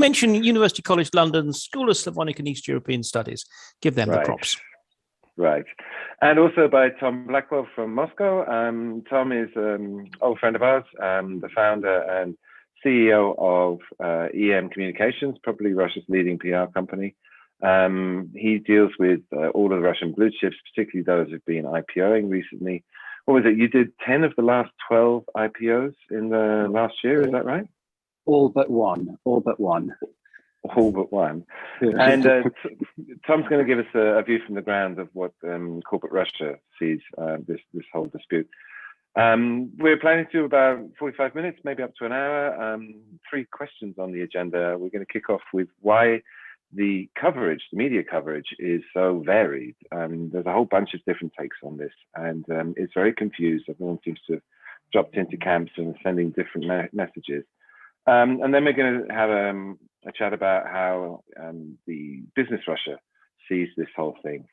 Mention University College London, School of Slavonic and East European Studies. Give them the props. Right. And also by Tom Blackwell from Moscow. Tom is an old friend of ours, the founder and CEO of EM Communications, probably Russia's leading PR company. He deals with all of the Russian blue chips, particularly those who've been IPOing recently. What was it? You did 10 of the last 12 IPOs in the last year, is that right? All but one. All but one. And Tom's going to give us a view from the ground of what corporate Russia sees this whole dispute. We're planning to do about 45 minutes, maybe up to an hour. 3 questions on the agenda. We're going to kick off with why the media coverage is so varied. There's a whole bunch of different takes on this, and it's very confused. Everyone seems to have dropped into camps and sending different messages. And then we're going to have a chat about how the business Russia sees this whole thing,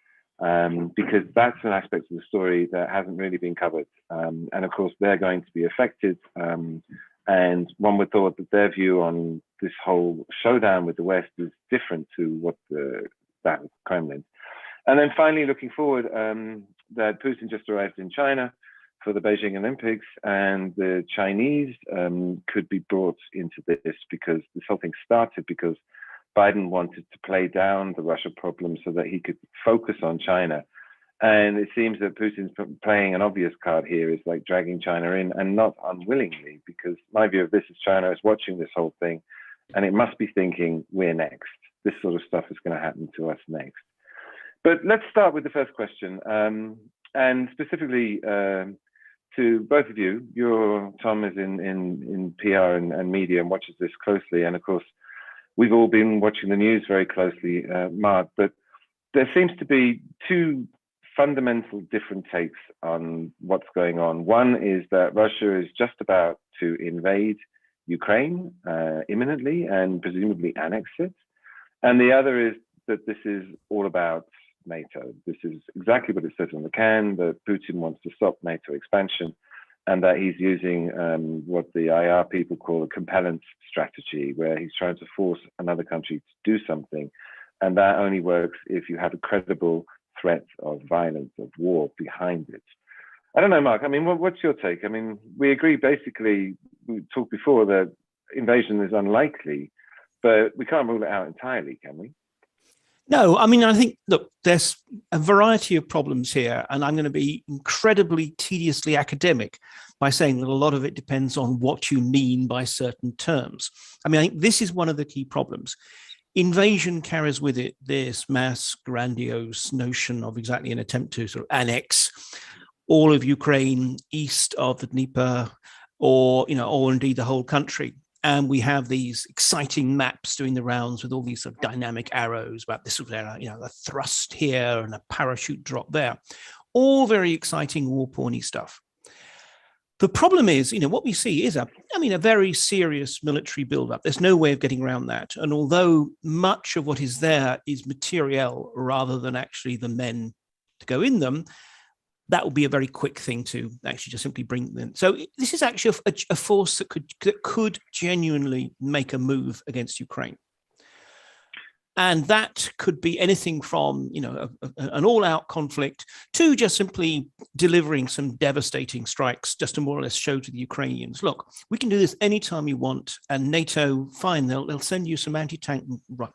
because that's an aspect of the story that hasn't really been covered. And of course, they're going to be affected. And one would thought that their view on this whole showdown with the West is different to what that of Kremlin. And then finally, looking forward, that Putin just arrived in China for the Beijing Olympics, and the Chinese could be brought into this, because this whole thing started because Biden wanted to play down the Russia problem so that he could focus on China. And it seems that Putin's playing an obvious card here, is like dragging China in, and not unwillingly, because my view of this is China is watching this whole thing, and it must be thinking, we're next. This sort of stuff is going to happen to us next. But let's start with the first question, and specifically to both of you. Tom is in PR and media and watches this closely, and of course, we've all been watching the news very closely, Mark, but there seems to be 2 fundamental different takes on what's going on. One is that Russia is just about to invade Ukraine imminently and presumably annex it. And the other is that this is all about NATO. This is exactly what it says on the can, that Putin wants to stop NATO expansion, and that he's using what the IR people call a compellence strategy, where he's trying to force another country to do something. And that only works if you have a credible threat of violence, of war behind it. I don't know, Mark, I mean, what's your take? I mean, we agree basically, we talked before that invasion is unlikely, but we can't rule it out entirely, can we? No, I mean, I think, look, there's a variety of problems here, and I'm going to be incredibly tediously academic by saying that a lot of it depends on what you mean by certain terms. I mean, I think this is one of the key problems. Invasion carries with it this mass grandiose notion of exactly an attempt to sort of annex all of Ukraine east of the Dnieper, or indeed the whole country. And we have these exciting maps doing the rounds with all these sort of dynamic arrows about this, a thrust here and a parachute drop there. All very exciting war porny stuff. The problem is, what we see is a very serious military buildup. There's no way of getting around that. And although much of what is there is materiel rather than actually the men to go in them, that will be a very quick thing to actually just simply bring them in. So this is actually a force that could genuinely make a move against Ukraine. And that could be anything from, an all-out conflict to just simply delivering some devastating strikes, just to more or less show to the Ukrainians, look, we can do this anytime you want, and NATO, fine, they'll send you some anti-tank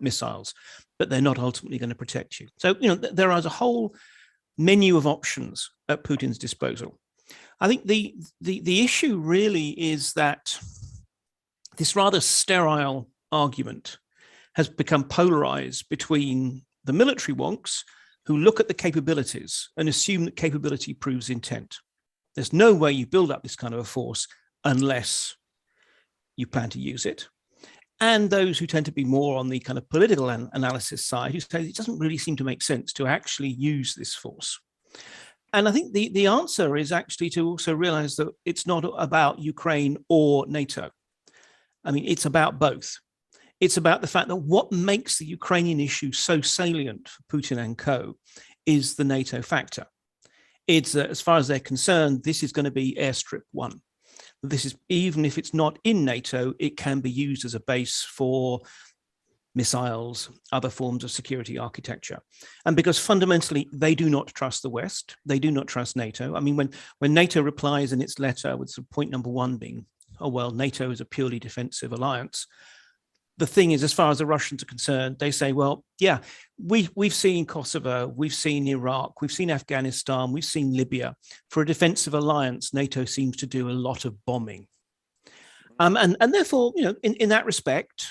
missiles, but they're not ultimately going to protect you. So, there is a whole menu of options at Putin's disposal. I think the issue really is that this rather sterile argument has become polarized between the military wonks, who look at the capabilities and assume that capability proves intent. There's no way you build up this kind of a force unless you plan to use it. And those who tend to be more on the kind of political analysis side, who say it doesn't really seem to make sense to actually use this force. And I think the answer is actually to also realize that it's not about Ukraine or NATO. I mean, it's about both. It's about the fact that what makes the Ukrainian issue so salient for Putin and co. is the NATO factor. It's as far as they're concerned, this is going to be airstrip 1. This is, even if it's not in NATO, it can be used as a base for missiles, other forms of security architecture. And because fundamentally they do not trust the West, they do not trust NATO. I mean, when NATO replies in its letter with sort of point number one being, oh, well, NATO is a purely defensive alliance. The thing is, as far as the Russians are concerned, they say, well, yeah, we've seen Kosovo, we've seen Iraq, we've seen Afghanistan, we've seen Libya. For a defensive alliance, NATO seems to do a lot of bombing. And therefore, in that respect,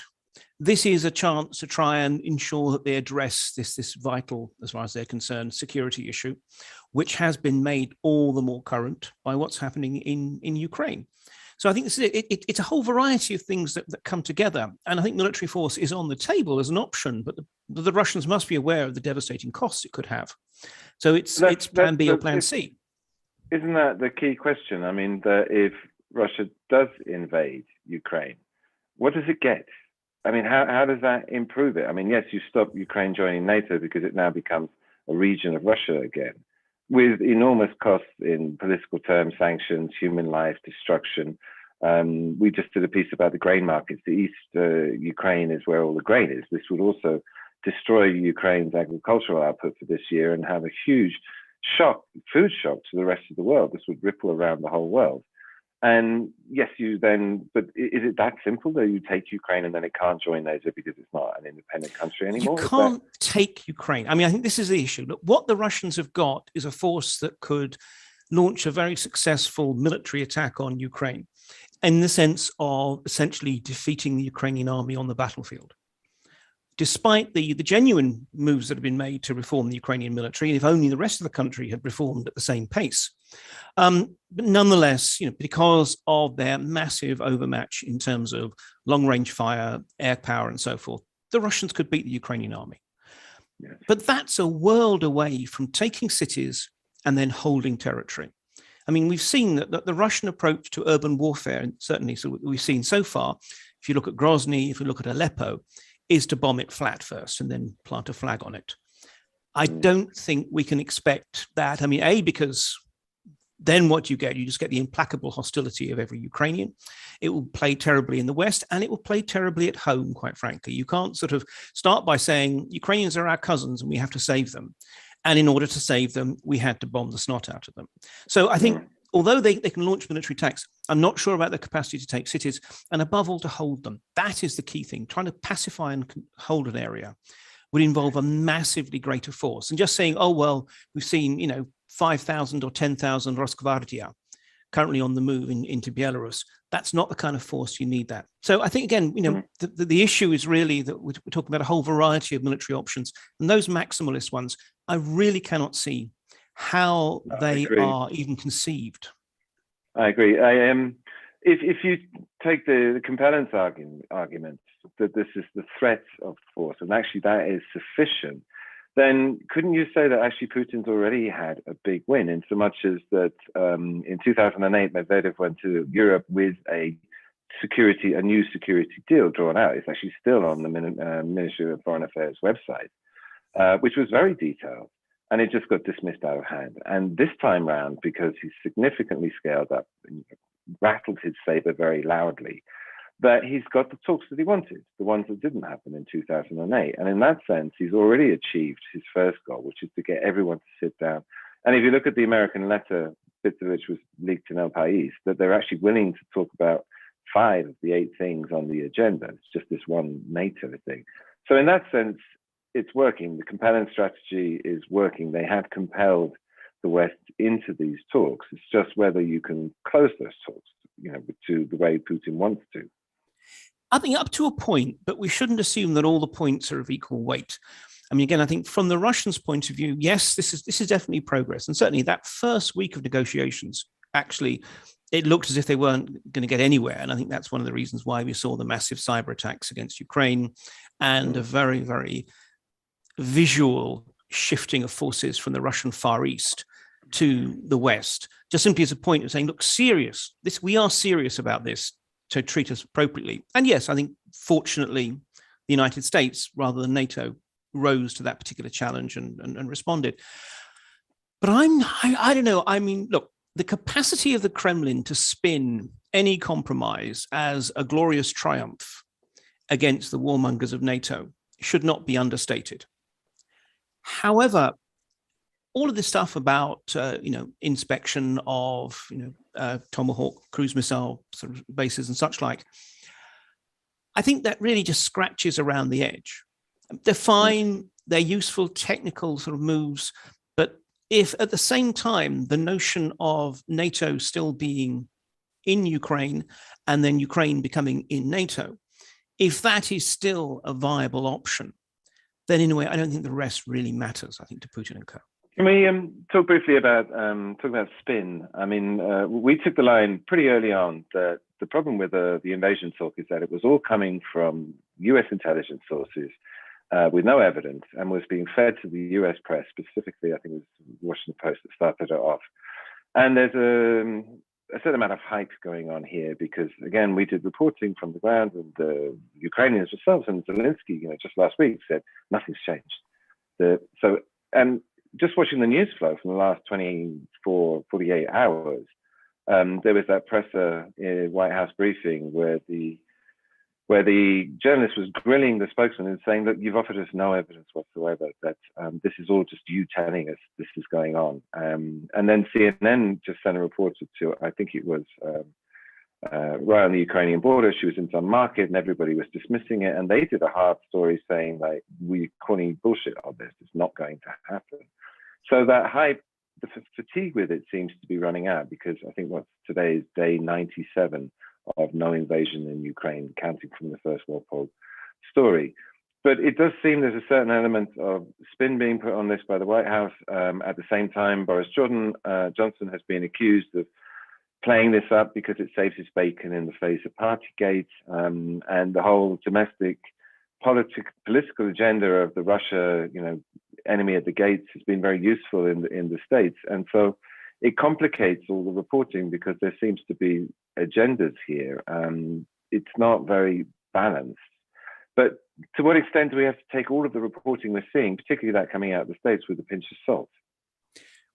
this is a chance to try and ensure that they address this vital, as far as they're concerned, security issue, which has been made all the more current by what's happening in Ukraine. So I think this is it's a whole variety of things that come together. And I think military force is on the table as an option, but the Russians must be aware of the devastating costs it could have. So it's plan B or plan C. Isn't that the key question? I mean, if Russia does invade Ukraine, what does it get? I mean, how does that improve it? I mean, yes, you stop Ukraine joining NATO because it now becomes a region of Russia again, with enormous costs in political terms, sanctions, human life, destruction. We just did a piece about the grain markets. The East Ukraine is where all the grain is. This would also destroy Ukraine's agricultural output for this year and have a huge food shock to the rest of the world. This would ripple around the whole world. And yes, but is it that simple that you take Ukraine and then it can't join NATO because it's not an independent country anymore? You can't take Ukraine. I mean, I think this is the issue. Look, what the Russians have got is a force that could launch a very successful military attack on Ukraine in the sense of essentially defeating the Ukrainian army on the battlefield. Despite the genuine moves that have been made to reform the Ukrainian military, if only the rest of the country had reformed at the same pace. But nonetheless, because of their massive overmatch in terms of long-range fire, air power, and so forth, the Russians could beat the Ukrainian army. Yes. But that's a world away from taking cities and then holding territory. I mean, we've seen that the Russian approach to urban warfare, and certainly so we've seen so far, if you look at Grozny, if you look at Aleppo, is to bomb it flat first and then plant a flag on it. I don't think we can expect that. I mean, because then what you just get the implacable hostility of every Ukrainian. It will play terribly in the West and it will play terribly at home, quite frankly. You can't sort of start by saying Ukrainians are our cousins and we have to save them. And in order to save them, we had to bomb the snot out of them. So I think although they can launch military attacks, I'm not sure about their capacity to take cities and above all to hold them. That is the key thing. Trying to pacify and hold an area would involve a massively greater force. And just saying, oh, well, we've seen, 5,000 or 10,000 Rosgvardia currently on the move into Belarus. That's not the kind of force you need that. So I think, again, the issue is really that we're talking about a whole variety of military options. And those maximalist ones, I really cannot see how they are even conceived. I agree. If you take the compellence argument that this is the threat of force, and actually that is sufficient, then couldn't you say that actually Putin's already had a big win in so much as that in 2008, Medvedev went to Europe with a new security deal drawn out. It's actually still on the Ministry of Foreign Affairs website, which was very detailed. And it just got dismissed out of hand. And this time round, because he's significantly scaled up and rattled his saber very loudly, that he's got the talks that he wanted, the ones that didn't happen in 2008. And in that sense, he's already achieved his first goal, which is to get everyone to sit down. And if you look at the American letter, bits of which was leaked in El País, that they're actually willing to talk about 5 of the 8 things on the agenda. It's just this one NATO thing. So in that sense, it's working. The compelling strategy is working. They have compelled the West into these talks. It's just whether you can close those talks, to the way Putin wants to. I think up to a point, but we shouldn't assume that all the points are of equal weight. I mean, again, I think from the Russians' point of view, yes, this is definitely progress. And certainly that first week of negotiations, actually, it looked as if they weren't going to get anywhere. And I think that's one of the reasons why we saw the massive cyber attacks against Ukraine and a very, very visual shifting of forces from the Russian Far East to the West, just simply as a point of saying, look, we are serious about this, to treat us appropriately. And yes, I think fortunately, the United States, rather than NATO, rose to that particular challenge and responded. But I don't know. I mean, look, the capacity of the Kremlin to spin any compromise as a glorious triumph against the warmongers of NATO should not be understated. However, all of this stuff about inspection of Tomahawk cruise missile sort of bases and such like, I think that really just scratches around the edge. They're fine, they're useful technical sort of moves, but if at the same time the notion of NATO still being in Ukraine and then Ukraine becoming in NATO, if that is still a viable option, then in a way I don't think the rest really matters, I think, to Putin and co. Can we talk briefly about spin? I mean, we took the line pretty early on that the problem with the invasion talk is that it was all coming from US intelligence sources with no evidence and was being fed to the US press, specifically, I think it was the Washington Post that started it off. And there's a certain amount of hype going on here because, again, we did reporting from the ground, and the Ukrainians themselves and Zelensky, just last week said nothing's changed. Just watching the news flow from the last 24, 48 hours, there was that presser White House briefing where the journalist was grilling the spokesman and saying that you've offered us no evidence whatsoever, that this is all just you telling us this is going on. And then CNN just sent a reporter to, I think it was right on the Ukrainian border. She was in some market and everybody was dismissing it. And they did a hard story saying, like, we're calling bullshit on this. It's not going to happen. So that hype, the fatigue with it seems to be running out, because I think today is day 97 of no invasion in Ukraine, counting from the first Walpole story. But it does seem there's a certain element of spin being put on this by the White House. At the same time, Boris Johnson has been accused of playing this up because it saves his bacon in the face of Partygate, and the whole domestic political agenda of the Russia, enemy at the gates has been very useful in the States. And so it complicates all the reporting because there seems to be agendas here. It's not very balanced. But to what extent do we have to take all of the reporting we're seeing, particularly that coming out of the States, with a pinch of salt?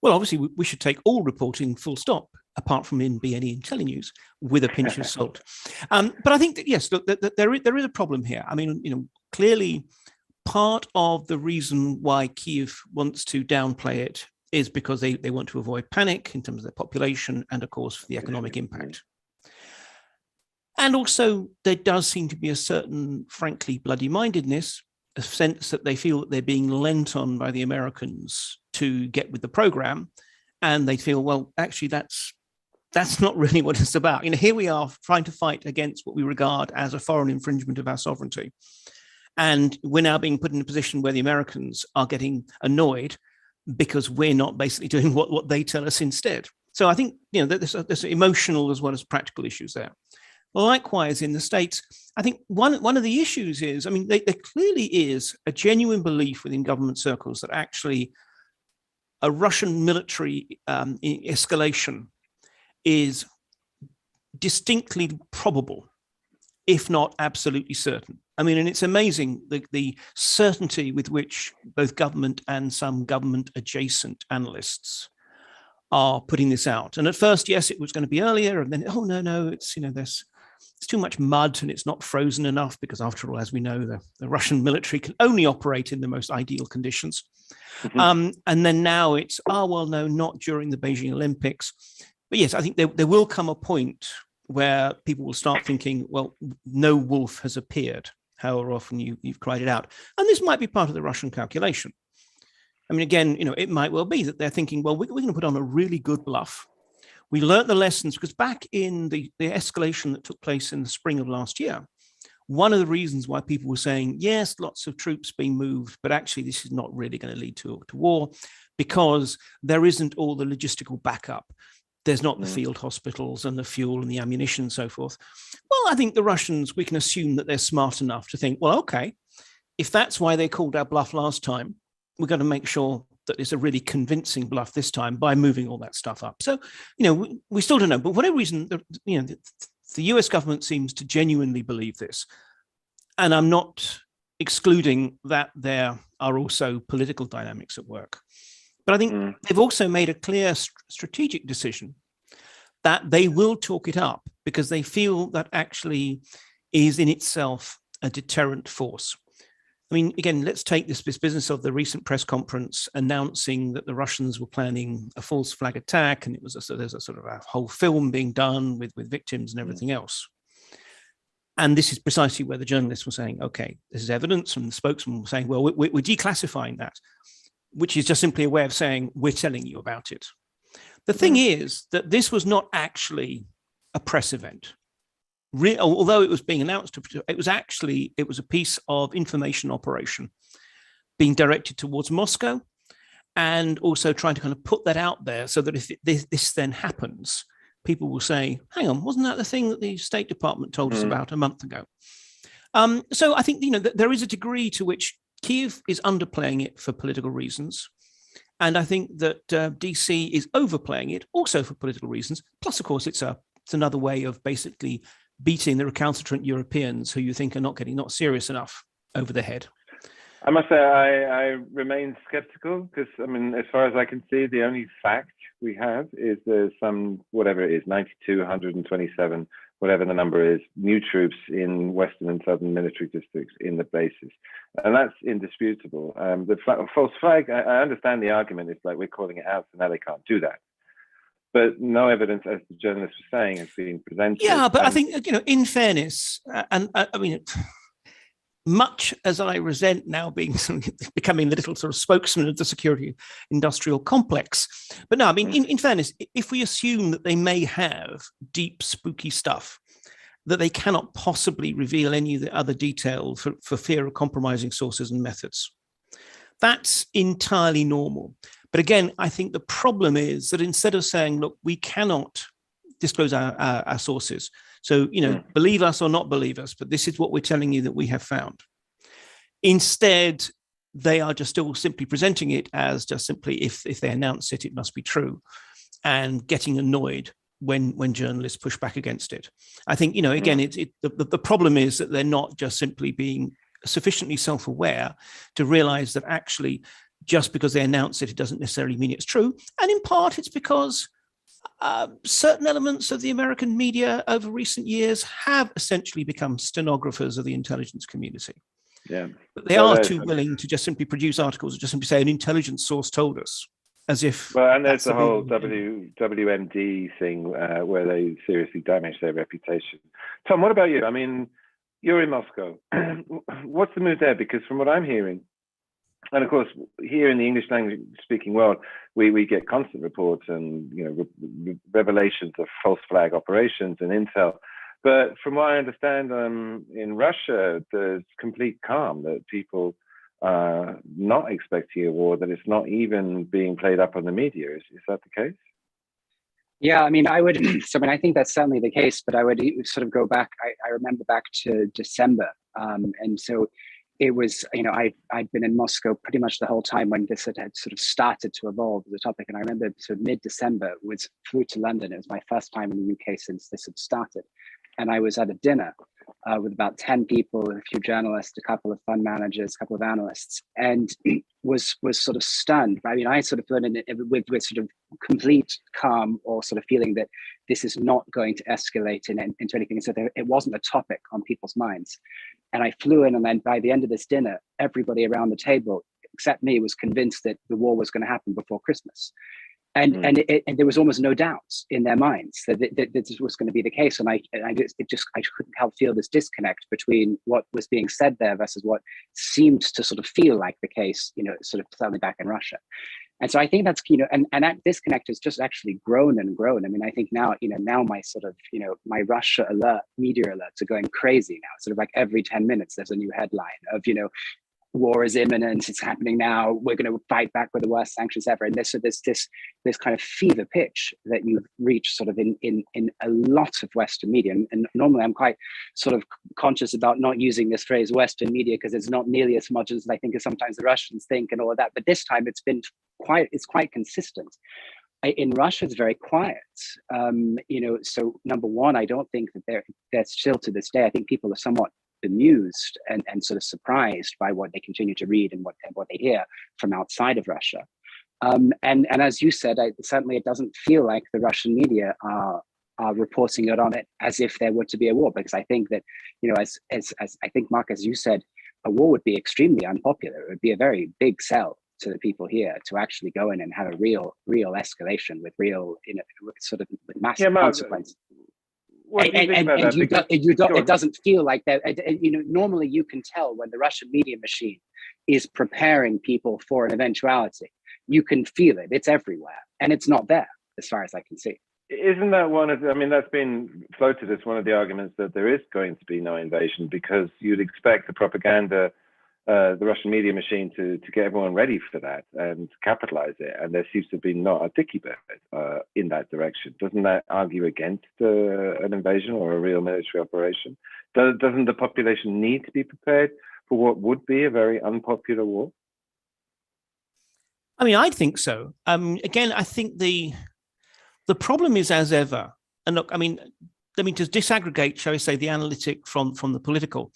Well, obviously, we should take all reporting full stop, apart from in bne Intellinews, with a pinch of salt. But I think that, yes, look, there is a problem here. I mean, clearly, part of the reason why Kyiv wants to downplay it is because they want to avoid panic in terms of their population and, of course, for the economic impact. And also, there does seem to be a certain, frankly, bloody-mindedness, a sense that they feel that they're being lent on by the Americans to get with the program, and they feel, well, actually, that's not really what it's about. Here we are trying to fight against what we regard as a foreign infringement of our sovereignty. And we're now being put in a position where the Americans are getting annoyed because we're not basically doing what they tell us instead. So I think, there's emotional as well as practical issues there. Likewise, in the States, I think one of the issues is, there clearly is a genuine belief within government circles that actually a Russian military escalation is distinctly probable, if not absolutely certain. And it's amazing the certainty with which both government and some government adjacent analysts are putting this out. And at first, yes, it was going to be earlier, and then, oh, no, it's, it's too much mud and it's not frozen enough, because after all, as we know, the Russian military can only operate in the most ideal conditions. Mm-hmm. And then now it's, no, not during the Beijing Olympics. But yes, I think there will come a point where people will start thinking, well, no wolf has appeared, however often you've cried it out. And this might be part of the Russian calculation. Again, it might well be that they're thinking, well, we're going to put on a really good bluff. We learned the lessons, because back in the escalation that took place in the spring of last year, one of the reasons why people were saying, yes, lots of troops being moved, but actually this is not really going to lead to war, because there isn't all the logistical backup. There's not the field hospitals and the fuel and the ammunition and so forth. Well, I think the Russians, we can assume that they're smart enough to think, well, okay, if that's why they called our bluff last time, we're going to make sure that it's a really convincing bluff this time by moving all that stuff up. So, we still don't know. But for whatever reason, the US government seems to genuinely believe this. And I'm not excluding that there are also political dynamics at work. But I think they've also made a clear strategic decision that they will talk it up, because they feel that actually is in itself a deterrent force. I mean, again, let's take this business of the recent press conference announcing that the Russians were planning a false flag attack, and there's a sort of a whole film being done with victims and everything else. And this is precisely where the journalists were saying, okay, this is evidence, and the spokesman was saying, well, we're declassifying that, which is just simply a way of saying, we're telling you about it. The thing is that this was not actually a press event. Although it was being announced, it was a piece of information operation being directed towards Moscow, and also trying to kind of put that out there so that if this then happens, people will say, hang on, wasn't that the thing that the State Department told us about a month ago? So I think, there is a degree to which Kyiv is underplaying it for political reasons. And I think that DC is overplaying it also for political reasons. Plus, of course, it's another way of basically beating the recalcitrant Europeans who you think are not serious enough over the head. I must say, I remain skeptical because, I mean, as far as I can see, the only fact we have is there's some, whatever it is, 92, 127, whatever the number is, new troops in Western and Southern military districts in the bases. And that's indisputable. The false flag, I understand the argument. It's like we're calling it out, so now they can't do that. But no evidence, as the journalist was saying, has been presented. Yeah, but I think, in fairness, and I mean, much as I resent now becoming the little sort of spokesman of the security industrial complex, but no, I mean, in fairness, if we assume that they may have deep, spooky stuff, that they cannot possibly reveal any of the other detail for fear of compromising sources and methods, that's entirely normal. But again, I think the problem is that instead of saying, look, we cannot disclose our sources, so, believe us or not believe us, but this is what we're telling you that we have found. Instead, they are just still simply presenting it as just simply, if they announce it, it must be true, and getting annoyed when journalists push back against it. I think, again, the problem is that they're not just simply being sufficiently self-aware to realize that actually, just because they announce it, it doesn't necessarily mean it's true. And in part, it's because certain elements of the American media over recent years have essentially become stenographers of the intelligence community. Yeah, but they are too willing to just simply produce articles or just simply say an intelligence source told us, as if. Well, and there's the whole WMD thing where they seriously damage their reputation. Tom, what about you? I mean, you're in Moscow. What's the mood there? Because from what I'm hearing, and of course, here in the English language speaking world, we get constant reports and revelations of false flag operations and intel. But from what I understand, in Russia, there's complete calm, that people are not expecting a war, that it's not even being played up on the media. Is that the case? Yeah, I mean, I think that's certainly the case, but I would sort of go back. I remember back to December. And so it was, I'd been in Moscow pretty much the whole time when this had sort of started to evolve as a topic. And I remember sort of mid-December flew to London. It was my first time in the UK since this had started. And I was at a dinner with about 10 people, a few journalists, a couple of fund managers, a couple of analysts, and was sort of stunned. I mean, I sort of went in with sort of complete calm, or sort of feeling that this is not going to escalate into anything. So it wasn't a topic on people's minds. And I flew in, and then by the end of this dinner, everybody around the table, except me, was convinced that the war was going to happen before Christmas. And there was almost no doubt in their minds that this was going to be the case. And I couldn't help feel this disconnect between what was being said there versus what seemed to sort of feel like the case, sort of certainly back in Russia. And so I think that's, and that disconnect has just actually grown and grown. I mean, I think now, now my sort of, my Russia media alerts are going crazy now. Sort of like every 10 minutes, there's a new headline of, war is imminent, it's happening now, we're going to fight back with the worst sanctions ever. And this kind of fever pitch that you've reached sort of in a lot of Western media. And normally I'm quite sort of conscious about not using this phrase Western media, because it's not nearly as much as I think as sometimes the Russians think and all of that. But this time it's quite consistent. In Russia, it's very quiet. So number one, I don't think that they're still to this day, I think people are somewhat bemused and sort of surprised by what they continue to read and what they hear from outside of Russia. And as you said, certainly it doesn't feel like the Russian media are are reporting it on it as if there were to be a war, because I think that, as I think, Mark, as you said, a war would be extremely unpopular. It would be a very big sell to the people here to actually go in and have a real escalation with real, with massive consequences. What do you think about that? It doesn't feel like that. Normally you can tell when the Russian media machine is preparing people for an eventuality. You can feel it. It's everywhere, and it's not there as far as I can see. Isn't that that's been floated as one of the arguments that there is going to be no invasion, because you'd expect the propaganda, the Russian media machine to get everyone ready for that and capitalize it. And there seems to be not a dicky bit in that direction. Doesn't that argue against an invasion or a real military operation? Doesn't the population need to be prepared for what would be a very unpopular war? I mean, I think so. Again, I think the problem is, as ever, and look, I mean, let me just disaggregate, shall we say, the analytic from the political.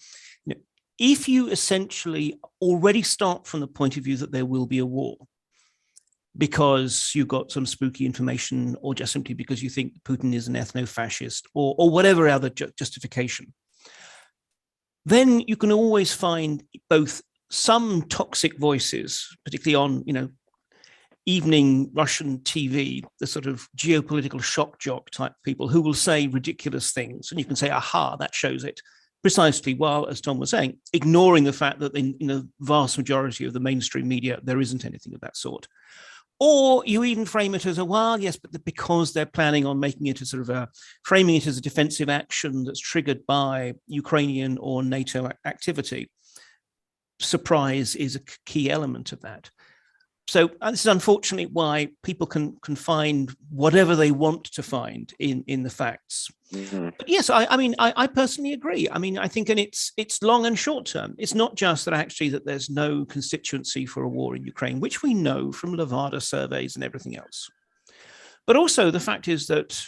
If you essentially already start from the point of view that there will be a war because you've got some spooky information, or just simply because you think Putin is an ethno-fascist, or whatever other justification, then you can always find both some toxic voices, particularly on, evening Russian TV, the sort of geopolitical shock jock type people who will say ridiculous things. And you can say, aha, that shows it. Precisely, while, as Tom was saying, ignoring the fact that in the vast majority of the mainstream media, there isn't anything of that sort. Or you even frame it as yes, but because they're planning on making it framing it as a defensive action that's triggered by Ukrainian or NATO activity. Surprise is a key element of that. So this is unfortunately why people can find whatever they want to find in the facts. Mm-hmm. But yes, I personally agree. I mean, I think, and it's long and short term. It's not just that there's no constituency for a war in Ukraine, which we know from Levada surveys and everything else. But also the fact is that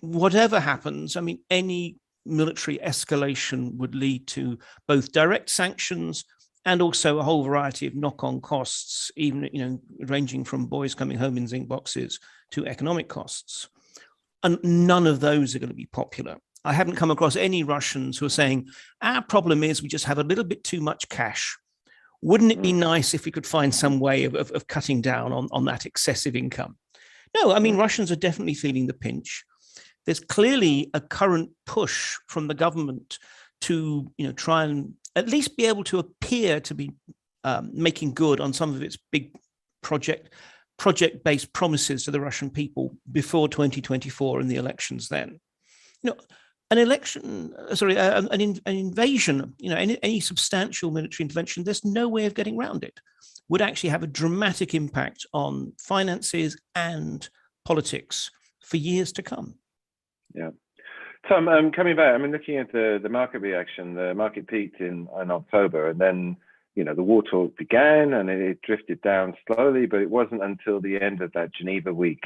whatever happens, I mean, any military escalation would lead to both direct sanctions and also a whole variety of knock-on costs, even, ranging from boys coming home in zinc boxes to economic costs. And none of those are going to be popular. I haven't come across any Russians who are saying, our problem is we just have a little bit too much cash. Wouldn't it be nice if we could find some way of cutting down on that excessive income? No, I mean, Russians are definitely feeling the pinch. There's clearly a current push from the government to, try and at least be able to appear to be making good on some of its big project-based promises to the Russian people before 2024 and the elections then. An invasion, any substantial military intervention, there's no way of getting around it, would actually have a dramatic impact on finances and politics for years to come. Yeah. Tom, coming back, looking at the market reaction, the market peaked in October, and then, the war talk began and it drifted down slowly, but it wasn't until the end of that Geneva week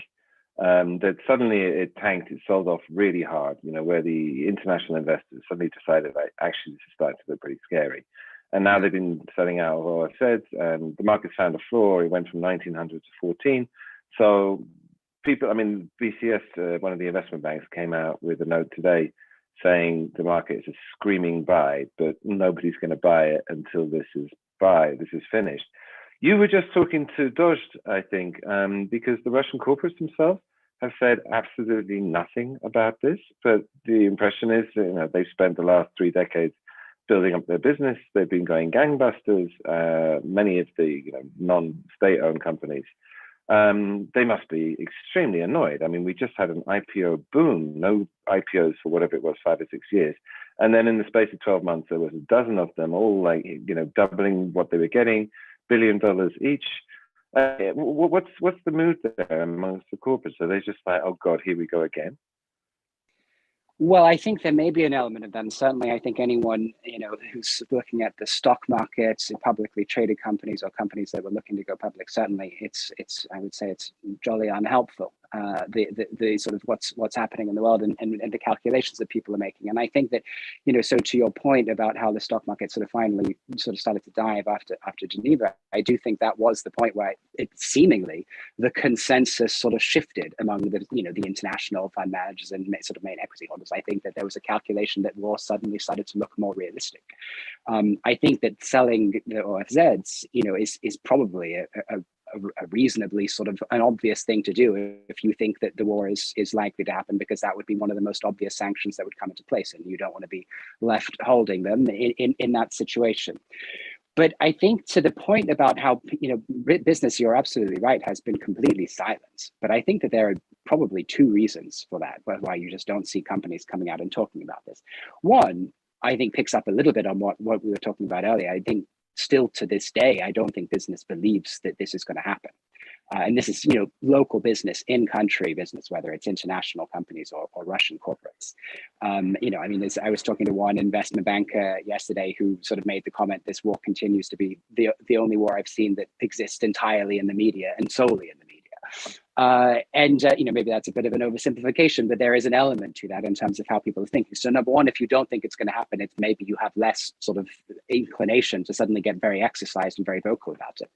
that suddenly it tanked. It sold off really hard, where the international investors suddenly decided that actually this is starting to look pretty scary. And now they've been selling out of OFZs, and the market's found a floor. It went from 1900 to 14. So people, BCS, one of the investment banks, came out with a note today saying the market is a screaming buy, but nobody's going to buy it until this is finished. You were just talking to Dost, I think, because the Russian corporates themselves have said absolutely nothing about this. But the impression is, they've spent the last 3 decades building up their business. They've been going gangbusters. Many of the non-state-owned companies, they must be extremely annoyed. We just had an IPO boom, no IPOs for whatever it was, 5 or 6 years. And then in the space of 12 months, there was a dozen of them, all doubling what they were getting, $1 billion each. What's the mood there amongst the corporates? Are they just like, oh God, here we go again? Well, I think there may be an element of that. And certainly, I think anyone, who's looking at the stock markets, publicly traded companies or companies that were looking to go public, certainly I would say it's jolly unhelpful. the sort of what's happening in the world and the calculations that people are making. And I think that, so to your point about how the stock market sort of finally sort of started to dive after Geneva, I do think that was the point where it seemingly the consensus sort of shifted among the international fund managers and sort of main equity holders. I think that there was a calculation that war suddenly started to look more realistic. I think that selling the OFZs, is probably a reasonably sort of an obvious thing to do if you think that the war is likely to happen, because that would be one of the most obvious sanctions that would come into place, and you don't want to be left holding them in that situation. But I think to the point about how, business, you're absolutely right, has been completely silent. But I think that there are probably two reasons for that, why you just don't see companies coming out and talking about this. One, I think picks up a little bit on what we were talking about earlier. I think still to this day, I don't think business believes that this is going to happen. And this is, local business, in-country business, whether it's international companies or Russian corporates. I was talking to one investment banker yesterday who sort of made the comment, this war continues to be the only war I've seen that exists entirely in the media and solely in the media. Maybe that's a bit of an oversimplification, but there is an element to that in terms of how people are thinking. So number one, if you don't think it's going to happen, it's maybe you have less sort of inclination to suddenly get very exercised and very vocal about it.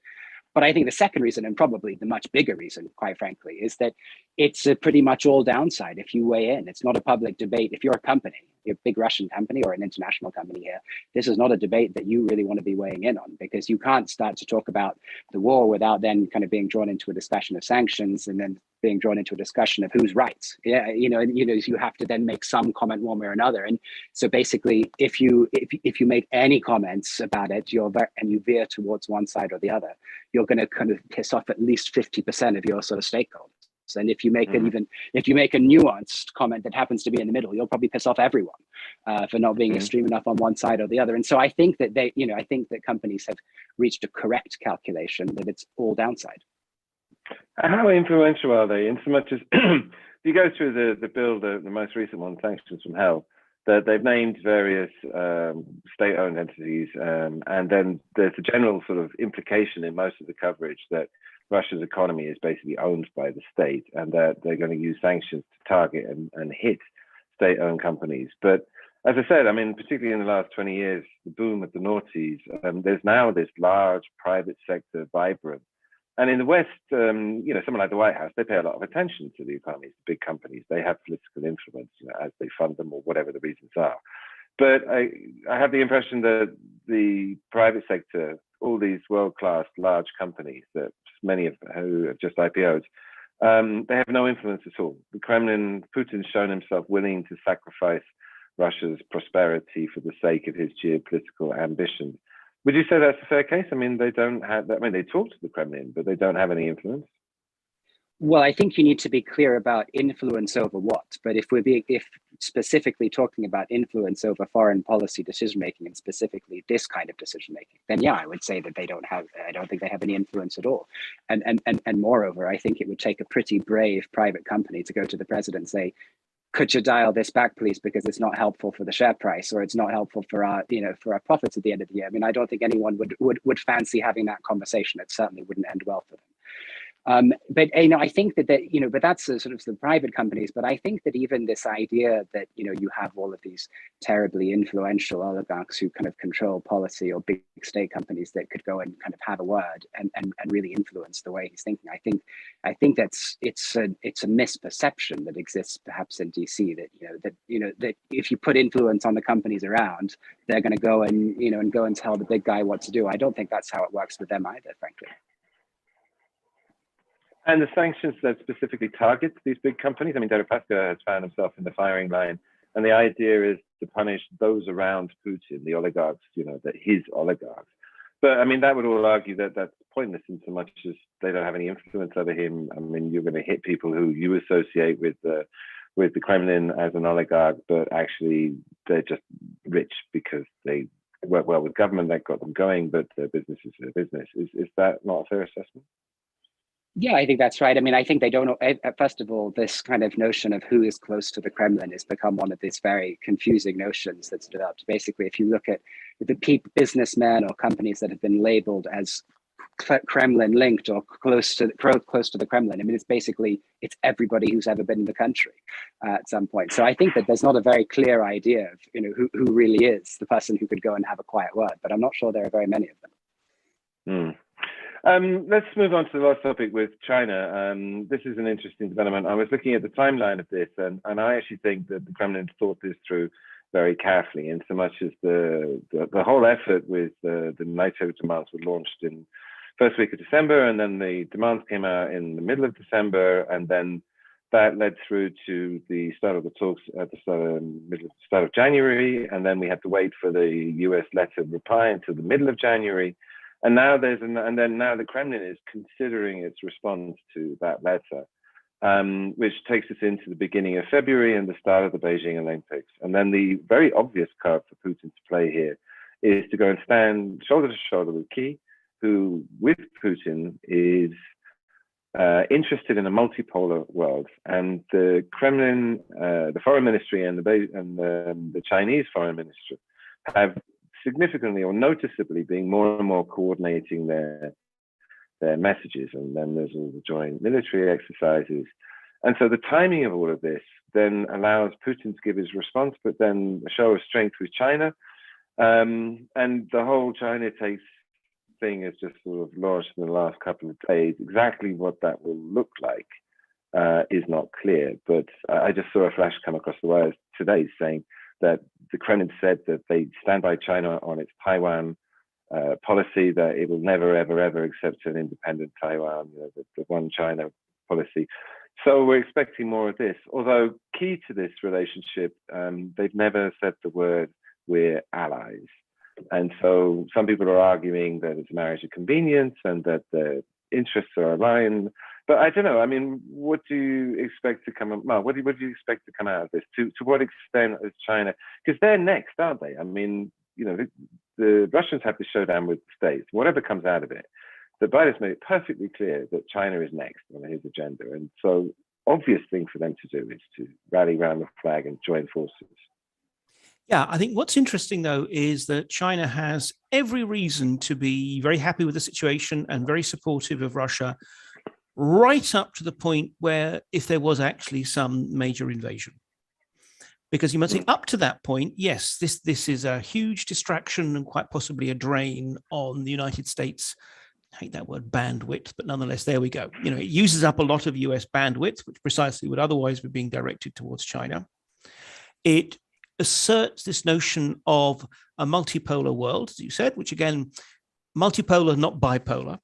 But I think the second reason, and probably the much bigger reason, quite frankly, is that it's a pretty much all downside if you weigh in. It's not a public debate. If you're a company, you're a big Russian company or an international company here, this is not a debate that you really want to be weighing in on, because you can't start to talk about the war without then kind of being drawn into a discussion of sanctions and then being drawn into a discussion of who's right. Yeah, you have to then make some comment one way or another. And so basically, if you make any comments about it, and you veer towards one side or the other, you're going to kind of piss off at least 50% of your sort of stakeholders. And if you make if you make a nuanced comment that happens to be in the middle, you'll probably piss off everyone for not being extreme enough on one side or the other. And so I think that I think that companies have reached a correct calculation that it's all downside. How influential are they? In so much as you go through the bill, the most recent one, Sanctions from Hell, that they've named various state-owned entities, and then there's a general sort of implication in most of the coverage that Russia's economy is basically owned by the state, and that they're going to use sanctions to target and hit state-owned companies. But as I said, I mean, particularly in the last 20 years, the boom of the noughties, there's now this large private sector vibrant. And in the West, someone like the White House, they pay a lot of attention to the economies, the big companies. They have political influence, as they fund them or whatever the reasons are. But I have the impression that the private sector, all these world-class large companies, that many of who have just IPO'd, they have no influence at all. The Kremlin, Putin's shown himself willing to sacrifice Russia's prosperity for the sake of his geopolitical ambitions. Would you say that's a fair case? I mean, they don't have that. I mean, they talk to the Kremlin, but they don't have any influence. Well, I think you need to be clear about influence over what. But if specifically talking about influence over foreign policy decision making, and specifically this kind of decision making, then yeah, I would say that I don't think they have any influence at all. And moreover, I think it would take a pretty brave private company to go to the president and say, could you dial this back, please, because it's not helpful for the share price, or it's not helpful for our profits at the end of the year. I mean, I don't think anyone would fancy having that conversation. It certainly wouldn't end well for them. But I think that but that's sort of the private companies. But I think that even this idea that you have all of these terribly influential oligarchs who kind of control policy, or big state companies that could go and kind of have a word and really influence the way he's thinking. I think that's it's a misperception that exists perhaps in DC that if you put influence on the companies around, they're going to go and tell the big guy what to do. I don't think that's how it works with them either, frankly. And the sanctions that specifically target these big companies, I mean, Deripaska has found himself in the firing line, and the idea is to punish those around Putin, the oligarchs, that his oligarchs. But I mean, that would all argue that that's pointless in so much as they don't have any influence over him. I mean, you're going to hit people who you associate with the Kremlin as an oligarch, but actually they're just rich because they work well with government that got them going, but their business is their business. Is that not a fair assessment? Yeah, I think that's right. I mean, I think they don't know. First of all, this kind of notion of who is close to the Kremlin has become one of these very confusing notions that's developed. Basically, if you look at the businessmen or companies that have been labeled as Kremlin linked or close to the Kremlin. I mean, it's everybody who's ever been in the country at some point. So I think that there's not a very clear idea of who really is the person who could go and have a quiet word. But I'm not sure there are very many of them. Let's move on to the last topic with China. This is an interesting development. I was looking at the timeline of this, and I actually think that the Kremlin thought this through very carefully, in so much as the whole effort with the NATO demands were launched in first week of December, and then the demands came out in the middle of December, and then that led through to the start of the talks at the start of January, and then we had to wait for the US letter reply until the middle of January. And now now the Kremlin is considering its response to that letter, which takes us into the beginning of February and the start of the Beijing Olympics. And then the very obvious card for Putin to play here is to go and stand shoulder to shoulder with Xi, who, with Putin, is interested in a multipolar world. And the Kremlin, the foreign ministry, and the Chinese foreign ministry have significantly or noticeably being more and more coordinating their messages. And then there's all the joint military exercises. And so the timing of all of this then allows Putin to give his response, but then a show of strength with China. And the whole China takes thing is just sort of launched in the last couple of days. Exactly what that will look like is not clear. But I just saw a flash come across the wires today saying that the Kremlin said that they stand by China on its Taiwan policy, that it will never, ever, ever accept an independent Taiwan, the one China policy. So we're expecting more of this. Although key to this relationship, they've never said the word "we're allies." And so some people are arguing that it's a marriage of convenience and that the interests are aligned. But I don't know. I mean, what do you expect to come? Well, what do you expect to come out of this? To what extent is China? Because they're next, aren't they? I mean, the Russians have to show down with the States. Whatever comes out of it, the Biden's made it perfectly clear that China is next on his agenda. And so, obvious thing for them to do is to rally around the flag and join forces. Yeah, I think what's interesting, though, is that China has every reason to be very happy with the situation and very supportive of Russia, right up to the point where if there was actually some major invasion. Because you might say up to that point, yes, this is a huge distraction and quite possibly a drain on the United States. I hate that word bandwidth, but nonetheless, there we go. It uses up a lot of US bandwidth, which precisely would otherwise be being directed towards China. It asserts this notion of a multipolar world, as you said, which again, multipolar, not bipolar.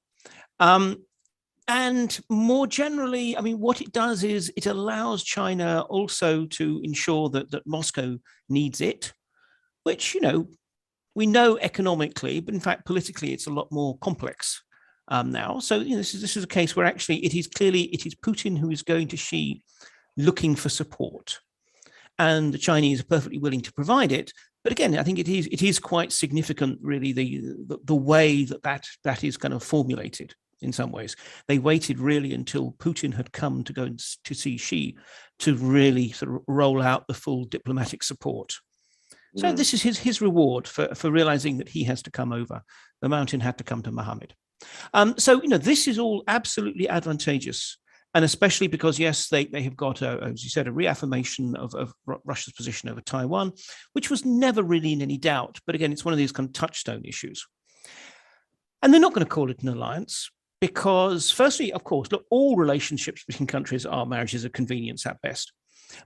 And more generally, I mean, what it does is it allows China also to ensure that Moscow needs it, which, we know economically, but in fact, politically, it's a lot more complex now. So this is a case where actually it is Putin who is going to Xi looking for support. And the Chinese are perfectly willing to provide it. But again, I think it is quite significant, really, the way that is kind of formulated in some ways. They waited really until Putin had come to go to see Xi to really sort of roll out the full diplomatic support. So this is his reward for realizing that he has to come over. The mountain had to come to Muhammad. So this is all absolutely advantageous. And especially because, yes, they have got, as you said, a reaffirmation of Russia's position over Taiwan, which was never really in any doubt. But again, it's one of these kind of touchstone issues. And they're not going to call it an alliance because, firstly, of course, look, all relationships between countries are marriages of convenience at best.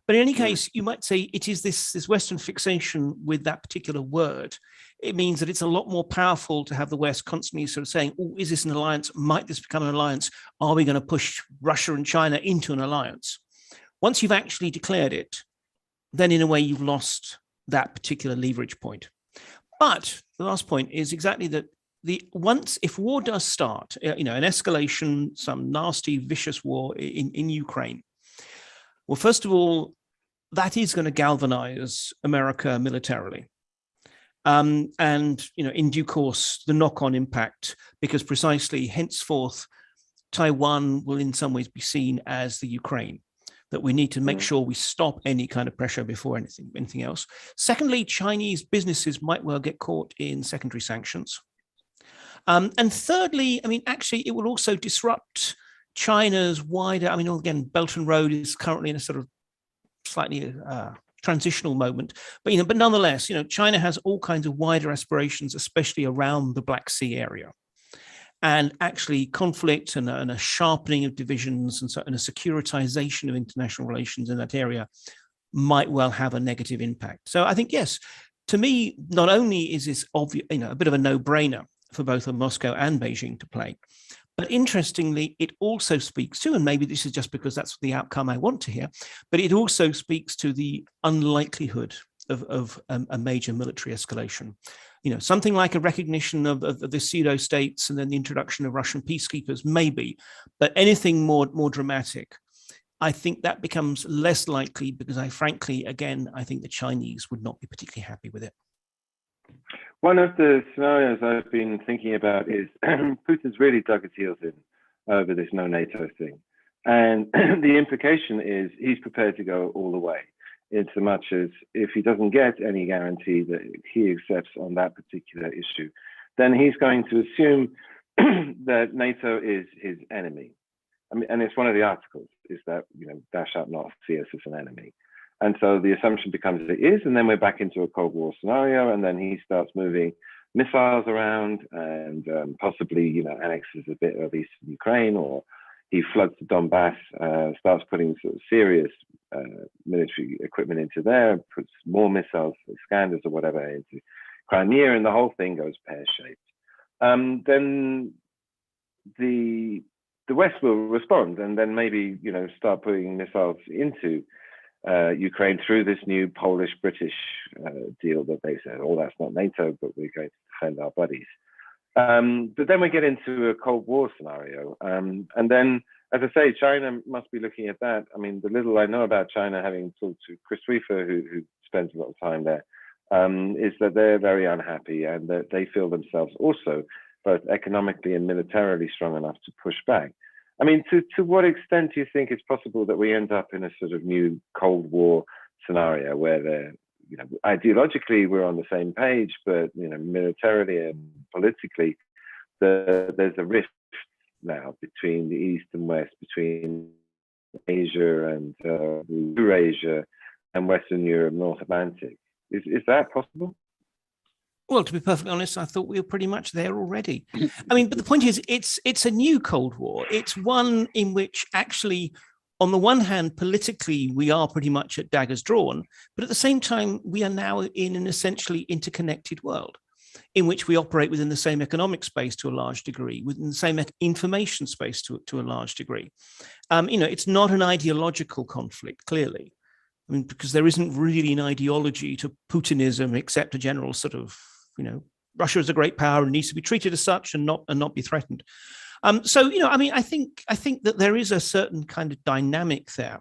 But in any case, you might say it is this Western fixation with that particular word. It means that it's a lot more powerful to have the West constantly sort of saying, oh, is this an alliance? Might this become an alliance? Are we going to push Russia and China into an alliance? Once you've actually declared it, then in a way you've lost that particular leverage point. But the last point is exactly that if war does start, an escalation, some nasty, vicious war in Ukraine, well, first of all, that is going to galvanize America militarily. And, in due course, the knock-on impact, because precisely henceforth, Taiwan will in some ways be seen as the Ukraine, that we need to make sure we stop any kind of pressure before anything else. Secondly, Chinese businesses might well get caught in secondary sanctions. And thirdly, I mean, actually, it will also disrupt China's wider, I mean, again, Belt and Road is currently in a sort of slightly transitional moment, but nonetheless, China has all kinds of wider aspirations, especially around the Black Sea area. And actually, conflict and a sharpening of divisions and a securitization of international relations in that area might well have a negative impact. So I think, yes, to me, not only is this obvious, a bit of a no-brainer for both Moscow and Beijing to play, but interestingly, it also speaks to, and maybe this is just because that's the outcome I want to hear, but it also speaks to the unlikelihood of a major military escalation. Something like a recognition of the pseudo-states and then the introduction of Russian peacekeepers, maybe, but anything more dramatic, I think that becomes less likely because I think the Chinese would not be particularly happy with it. One of the scenarios I've been thinking about is Putin's really dug his heels in over this no NATO thing. And the implication is he's prepared to go all the way, in so much as if he doesn't get any guarantee that he accepts on that particular issue, then he's going to assume that NATO is his enemy. I mean, and it's one of the articles is that, thou shalt not see us as an enemy. And so the assumption becomes it is, and then we're back into a Cold War scenario, and then he starts moving missiles around and possibly, annexes a bit of eastern Ukraine, or he floods the Donbass, starts putting sort of serious military equipment into there, puts more missiles, Scanders or whatever, into Crimea, and the whole thing goes pear-shaped. Then the West will respond, and then maybe, start putting missiles into Ukraine through this new Polish-British deal that they said, oh, that's not NATO, but we're going to defend our buddies. But then we get into a Cold War scenario. And then, as I say, China must be looking at that. I mean, the little I know about China, having talked to Chris Riefer, who spends a lot of time there, is that they're very unhappy and that they feel themselves also both economically and militarily strong enough to push back. I mean, to what extent do you think it's possible that we end up in a sort of new Cold War scenario where they're, ideologically we're on the same page, but militarily and politically, there's a rift now between the East and West, between Asia and Eurasia and Western Europe, North Atlantic. Is that possible? Well, to be perfectly honest, I thought we were pretty much there already. I mean, but the point is, it's a new Cold War. It's one in which actually, on the one hand, politically, we are pretty much at daggers drawn, but at the same time, we are now in an essentially interconnected world in which we operate within the same economic space to a large degree, within the same information space to a large degree. It's not an ideological conflict, clearly. I mean, because there isn't really an ideology to Putinism except a general sort of, Russia is a great power and needs to be treated as such and not be threatened. I think that there is a certain kind of dynamic there.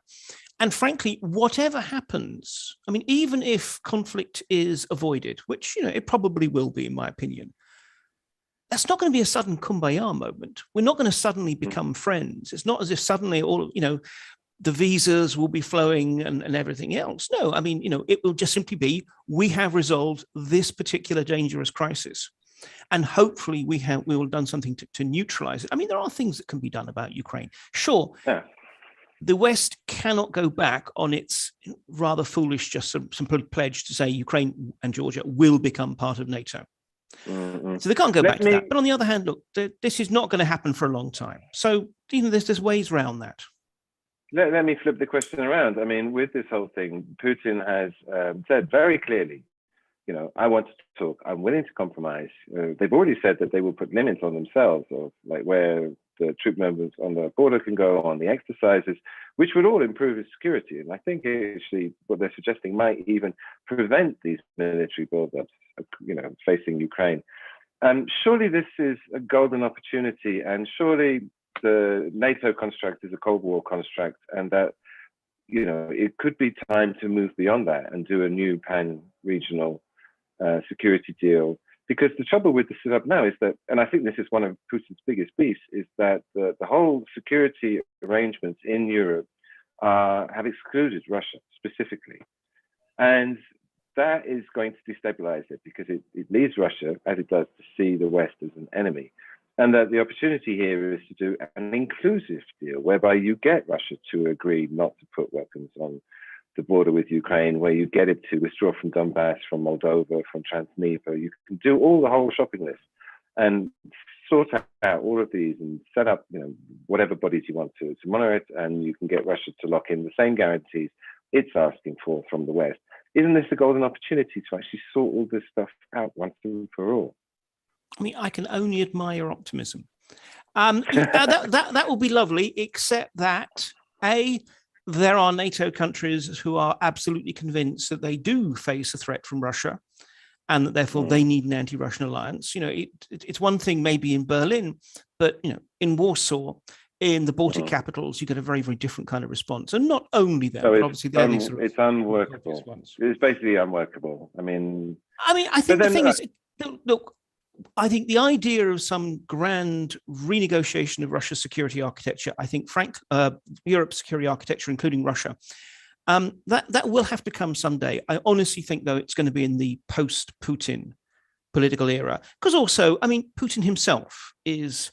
And frankly, whatever happens, I mean, even if conflict is avoided, which, it probably will be, in my opinion, that's not going to be a sudden kumbaya moment. We're not going to suddenly become friends. It's not as if suddenly all, the visas will be flowing and everything else. No, I mean, it will just simply be, we have resolved this particular dangerous crisis. And hopefully we will have done something to neutralize it. I mean, there are things that can be done about Ukraine. Sure, yeah. The West cannot go back on its rather foolish, just some pledge to say Ukraine and Georgia will become part of NATO. Mm-hmm. So they can't go back to that. But on the other hand, look, this is not going to happen for a long time. So, there's ways around that. Let me flip the question around. I mean, with this whole thing, Putin has said very clearly, I want to talk. I'm willing to compromise. They've already said that they will put limits on themselves, of like where the troop movements on the border can go, on the exercises, which would all improve his security. And I think actually what they're suggesting might even prevent these military buildups, facing Ukraine. Surely this is a golden opportunity, and surely the NATO construct is a Cold War construct, and that it could be time to move beyond that and do a new pan-regional security deal. Because the trouble with the setup now is that, and I think this is one of Putin's biggest beefs, is that the whole security arrangements in Europe have excluded Russia specifically. And that is going to destabilize it, because it leads Russia, as it does, to see the West as an enemy. And that the opportunity here is to do an inclusive deal whereby you get Russia to agree not to put weapons on the border with Ukraine, where you get it to withdraw from Donbass, from Moldova, from Transnistria. You can do all the whole shopping list and sort out all of these and set up, whatever bodies you want to monitor it, and you can get Russia to lock in the same guarantees it's asking for from the West. Isn't this a golden opportunity to actually sort all this stuff out once and for all? I mean, I can only admire your optimism. That will be lovely, except that there are NATO countries who are absolutely convinced that they do face a threat from Russia, and that therefore they need an anti-Russian alliance. It's one thing maybe in Berlin, but in Warsaw, in the Baltic capitals, you get a very, very different kind of response. And not only that, but obviously it's unworkable. It's basically unworkable. I think the thing is, look, I think the idea of some grand renegotiation of Russia's security architecture, I think, Europe's security architecture, including Russia, that will have to come someday. I honestly think, though, it's going to be in the post-Putin political era. Because also, Putin himself is,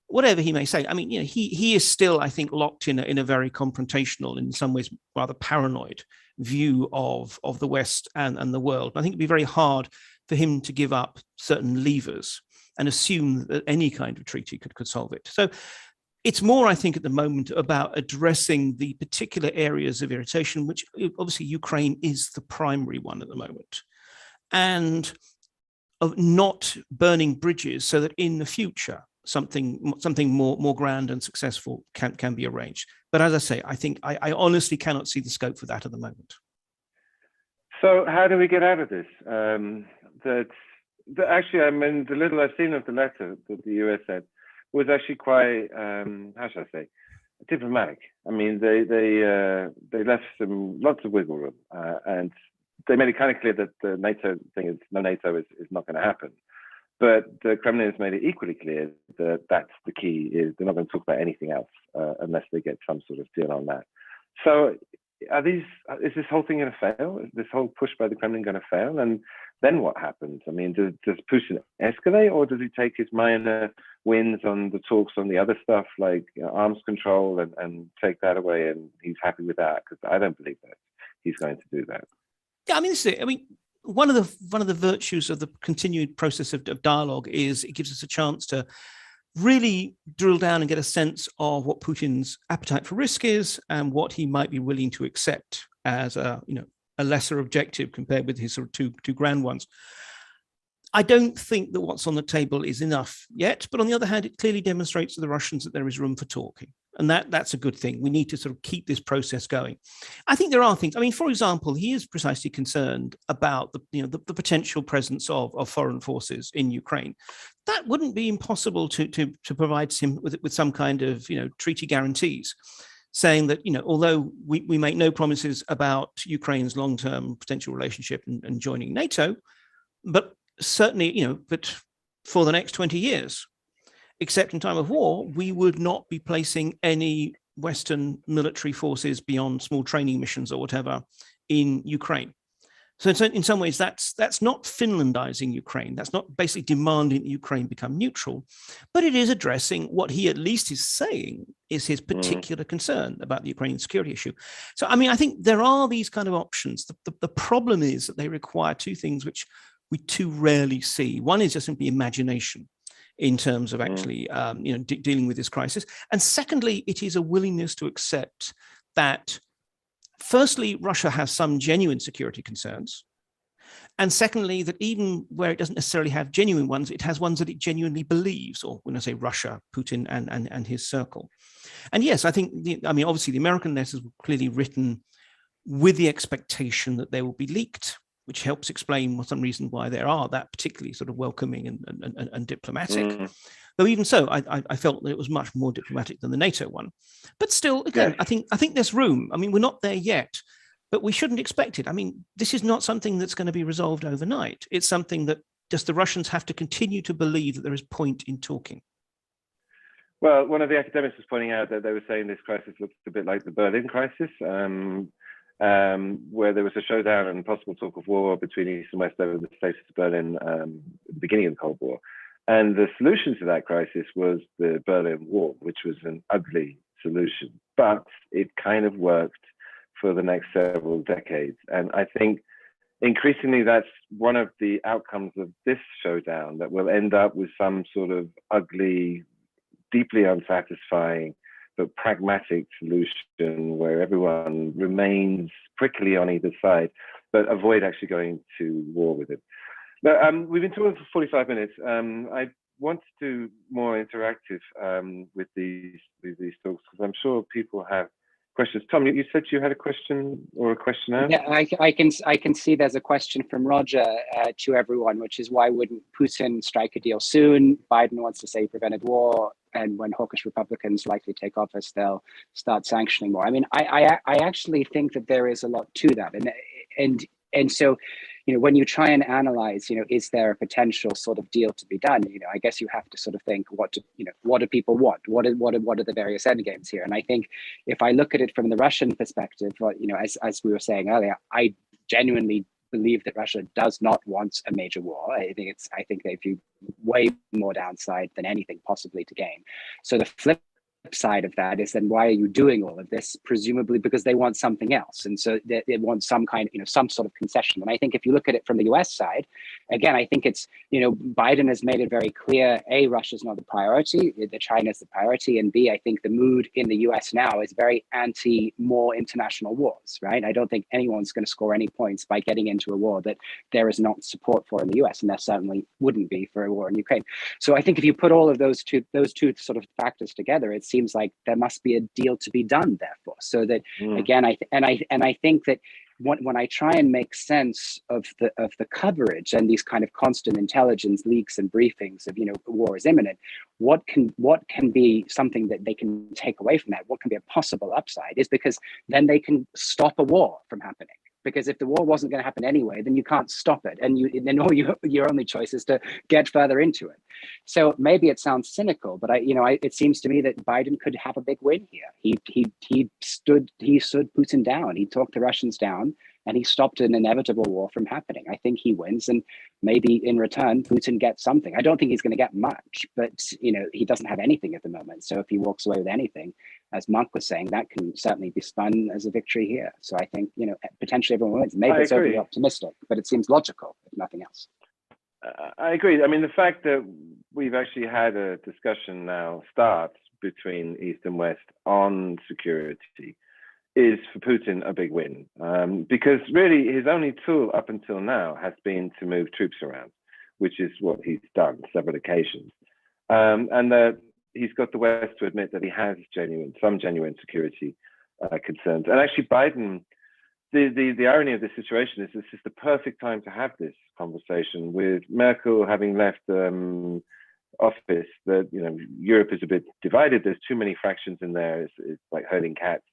whatever he may say, he is still, I think, locked in a very confrontational, in some ways rather paranoid view of the West and the world. I think it'd be very hard for him to give up certain levers and assume that any kind of treaty could solve it. So it's more, I think, at the moment about addressing the particular areas of irritation, which obviously Ukraine is the primary one at the moment, and of not burning bridges so that in the future something more grand and successful can be arranged. But as I say, I think I honestly cannot see the scope for that at the moment. So how do we get out of this? Actually, the little I've seen of the letter that the US said was actually quite, how should I say, diplomatic. They left lots of wiggle room, and they made it kind of clear that the NATO thing is NATO is not going to happen. But the Kremlin has made it equally clear that that's the key, is they're not going to talk about anything else unless they get some sort of deal on that. So is this whole thing going to fail? Is this whole push by the Kremlin going to fail? And then what happens? Does Putin escalate, or does he take his minor wins on the talks on the other stuff, like arms control, and take that away, and he's happy with that? Because I don't believe that he's going to do that. Yeah, this is it. One of the virtues of the continued process of dialogue is it gives us a chance to really drill down and get a sense of what Putin's appetite for risk is and what he might be willing to accept as a lesser objective compared with his sort of two grand ones. I don't think that what's on the table is enough yet, but on the other hand, it clearly demonstrates to the Russians that there is room for talking. And that's a good thing. We need to sort of keep this process going. I think there are things. For example, he is precisely concerned about the potential presence of foreign forces in Ukraine. That wouldn't be impossible to provide him with some kind of treaty guarantees, saying that although we make no promises about Ukraine's long-term potential relationship and joining NATO, but certainly but for the next 20 years. Except in time of war, we would not be placing any Western military forces beyond small training missions or whatever in Ukraine. So in some ways, that's not Finlandizing Ukraine. That's not basically demanding that Ukraine become neutral, but it is addressing what he at least is saying is his particular concern about the Ukrainian security issue. So, I think there are these kind of options. The problem is that they require two things which we too rarely see. One is just simply imagination in terms of actually dealing with this crisis. And secondly, it is a willingness to accept that, firstly, Russia has some genuine security concerns. And secondly, that even where it doesn't necessarily have genuine ones, it has ones that it genuinely believes, or when I say Russia, Putin and his circle. And yes, I think, obviously the American letters were clearly written with the expectation that they will be leaked, which helps explain for some reason why they are that particularly sort of welcoming and diplomatic. Though even so, I felt that it was much more diplomatic than the NATO one. But still, again, yes. I think there's room. We're not there yet, but we shouldn't expect it. This is not something that's going to be resolved overnight. It's something that just the Russians have to continue to believe that there is point in talking. Well, one of the academics was pointing out that they were saying this crisis looks a bit like the Berlin crisis. where there was a showdown and possible talk of war between East and West over the status of Berlin at the beginning of the Cold War. And the solution to that crisis was the Berlin Wall, which was an ugly solution, but it kind of worked for the next several decades. And I think increasingly that's one of the outcomes of this showdown, that we'll end up with some sort of ugly, deeply unsatisfying, but pragmatic solution where everyone remains prickly on either side, but avoid actually going to war with it. But we've been talking for 45 minutes. I want to do more interactive with these talks, because I'm sure people have questions. Tom, you said you had a question or a questionnaire? Yeah, I can see there's a question from Roger to everyone, which is, why wouldn't Putin strike a deal soon? Biden wants to say he prevented war, and when hawkish Republicans likely take office, they'll start sanctioning more. I mean, I actually think that there is a lot to that, and so, when you try and analyze, is there a potential sort of deal to be done? I guess you have to sort of think, what do people want? What are the various endgames here? And I think if I look at it from the Russian perspective, as we were saying earlier, I genuinely believe that Russia does not want a major war. I think they view way more downside than anything possibly to gain. So the flip side of that is, then why are you doing all of this? Presumably because they want something else, and so they want some kind, some sort of concession. And I think if you look at it from the US side, again, I think it's, Biden has made it very clear: A, Russia's not the priority, that China's the priority, and B, I think the mood in the US now is very anti more international wars, right? I don't think anyone's going to score any points by getting into a war that there is not support for in the US, and there certainly wouldn't be for a war in Ukraine. So I think if you put all of those two sort of factors together, it seems like there must be a deal to be done, therefore. So that again, I think that when I try and make sense of the coverage and these kind of constant intelligence leaks and briefings of war is imminent, what can be something that they can take away from that? What can be a possible upside is, because then they can stop a war from happening. Because if the war wasn't going to happen anyway, then you can't stop it, and then your only choice is to get further into it. So maybe it sounds cynical, but it seems to me that Biden could have a big win here. He stood Putin down. He talked the Russians down, and he stopped an inevitable war from happening. I think he wins, and maybe in return Putin gets something. I don't think he's going to get much, but he doesn't have anything at the moment. So if he walks away with anything, as Mark was saying, that can certainly be spun as a victory here. So I think, potentially everyone wins. Maybe it's overly optimistic, but it seems logical, if nothing else. I agree. I mean, the fact that we've actually had a discussion now start between East and West on security is for Putin a big win, because really his only tool up until now has been to move troops around, which is what he's done several occasions. And that he's got the West to admit that he has some genuine security concerns. And actually, Biden, the irony of this situation is this is the perfect time to have this conversation, with Merkel having left office. That Europe is a bit divided. There's too many fractions in there. It's like herding cats.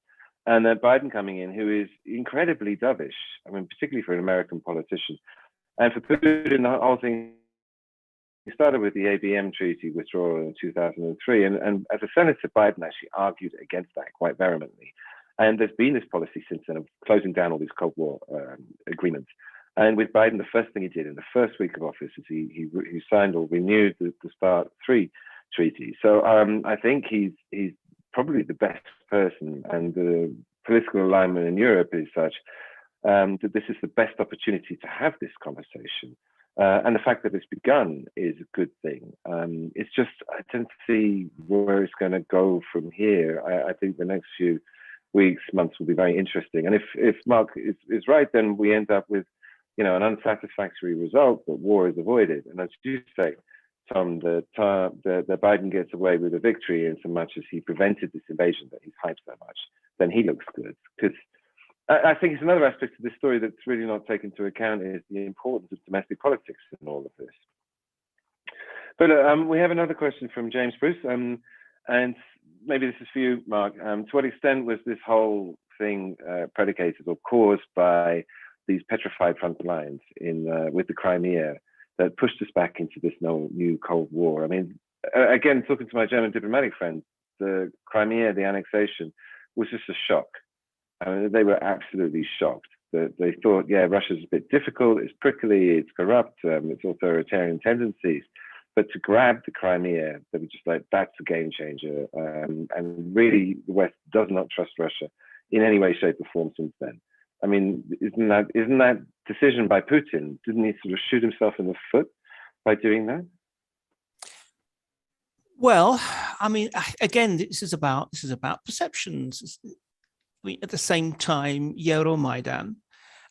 And then Biden coming in, who is incredibly dovish. I mean, particularly for an American politician. And for Putin, the whole thing started with the ABM treaty withdrawal in 2003. And as a senator, Biden actually argued against that quite vehemently. And there's been this policy since then of closing down all these Cold War agreements. And with Biden, the first thing he did in the first week of office is he signed or renewed the START 3 treaty. So I think he's probably the best person, and the political alignment in Europe is such that this is the best opportunity to have this conversation. And the fact that it's begun is a good thing. It's just, I tend to see where it's going to go from here. I think the next few weeks, months will be very interesting. And if Mark is right, then we end up with, an unsatisfactory result, but war is avoided. And as you say, Tom, that Biden gets away with a victory in so much as he prevented this invasion that he's hyped so much, then he looks good. Because I think it's another aspect of this story that's really not taken into account is the importance of domestic politics in all of this. But we have another question from James Bruce, and maybe this is for you, Mark. To what extent was this whole thing predicated or caused by these petrified front lines with the Crimea that pushed us back into this new Cold War? I mean, again, talking to my German diplomatic friends, the Crimea, the annexation, was just a shock. I mean, they were absolutely shocked. They thought, yeah, Russia's a bit difficult, it's prickly, it's corrupt, it's authoritarian tendencies. But to grab the Crimea, they were just like, that's a game changer. And really, the West does not trust Russia in any way, shape, or form since then. I mean, isn't that decision by Putin? Didn't he sort of shoot himself in the foot by doing that? Well, I mean, again, this is about perceptions. At the same time, Euromaidan,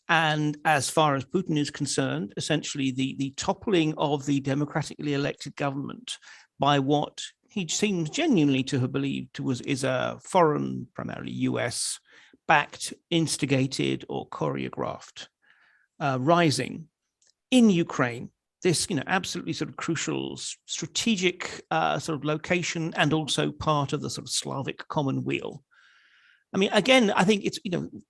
and as far as Putin is concerned, essentially the toppling of the democratically elected government by what he seems genuinely to have believed is a foreign, primarily US, backed, instigated, or choreographed rising in Ukraine. This, absolutely sort of crucial strategic sort of location, and also part of the sort of Slavic commonweal. I mean, again, I think it's,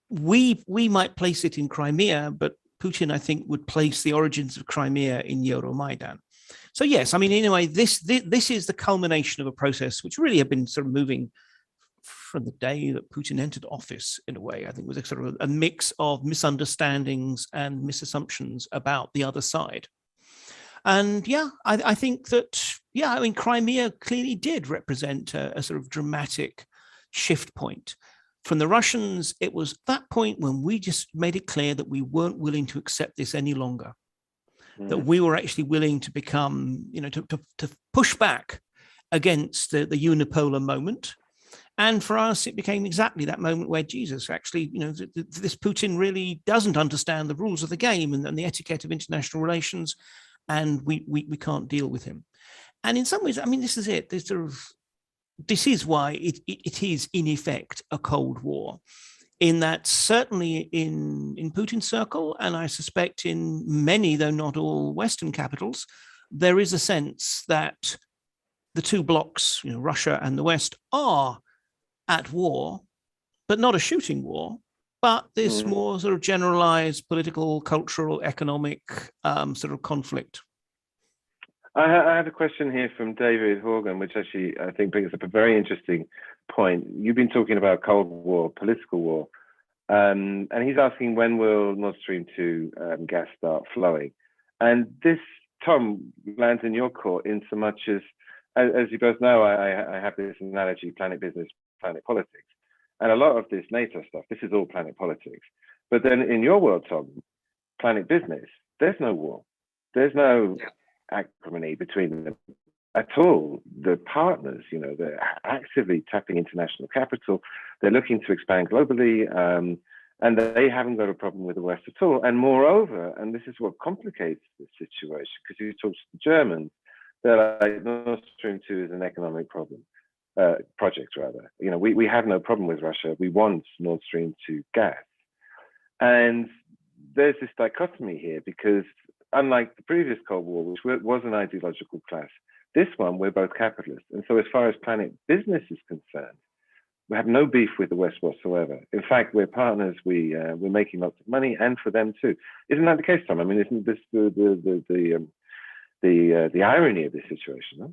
we might place it in Crimea, but Putin, I think, would place the origins of Crimea in Euromaidan. So yes, I mean, in a way, this is the culmination of a process which really had been sort of moving from the day that Putin entered office. In a way, I think it was a sort of a mix of misunderstandings and misassumptions about the other side. And yeah, I think that, I mean, Crimea clearly did represent a sort of dramatic shift point. From the Russians, it was that point when we just made it clear that we weren't willing to accept this any longer, that we were actually willing to become, to push back against the unipolar moment. And for us, it became exactly that moment where Jesus actually, this Putin really doesn't understand the rules of the game and the etiquette of international relations, and we can't deal with him. And in some ways, I mean, this is it. This is why it is, in effect, a Cold War, in that certainly in Putin's circle, and I suspect in many, though not all, Western capitals, there is a sense that the two blocs, Russia and the West, are at war, but not a shooting war, but this more sort of generalized political, cultural, economic sort of conflict. I have a question here from David Horgan, which actually I think brings up a very interesting point. You've been talking about Cold War, political war, and he's asking, when will Nord Stream 2 gas start flowing? And this, Tom, lands in your court in so much as you both know, I have this analogy, planet business, planet politics. And a lot of this NATO stuff, this is all planet politics. But then in your world, Tom, planet business, there's no war. There's no acrimony between them at all. The partners, they're actively tapping international capital. They're looking to expand globally, and they haven't got a problem with the West at all. And moreover, and this is what complicates the situation, because you talk to the Germans, they're like, Nord Stream 2 is an economic problem. Project rather. We have no problem with Russia. We want Nord Stream 2 gas. And there's this dichotomy here, because unlike the previous Cold War, which was an ideological clash, this one, we're both capitalists. And so as far as planet business is concerned, we have no beef with the West whatsoever. In fact, we're partners. We're making lots of money, and for them too. Isn't that the case, Tom? I mean, isn't this the irony of this situation? Huh?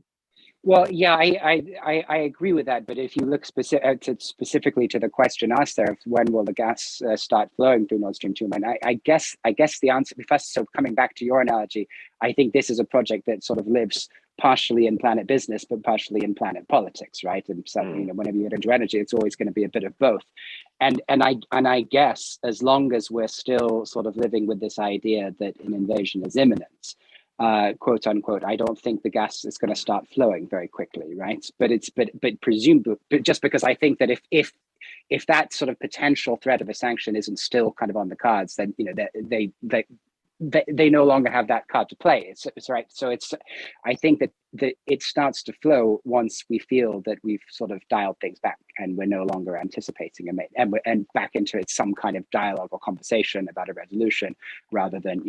Well, yeah, I agree with that. But if you look specifically to the question asked there, of when will the gas start flowing through Nord Stream 2? And I guess the answer, first, so coming back to your analogy, I think this is a project that sort of lives partially in planet business, but partially in planet politics, right? And so, whenever you get into energy, it's always going to be a bit of both. And I guess as long as we're still sort of living with this idea that an invasion is imminent, quote unquote, I don't think the gas is going to start flowing very quickly, right? But presumably, just because I think that if that sort of potential threat of a sanction isn't still kind of on the cards, then they no longer have that card to play. It's right. So I think that it starts to flow once we feel that we've sort of dialed things back and we're no longer anticipating and back into some kind of dialogue or conversation about a resolution, rather than,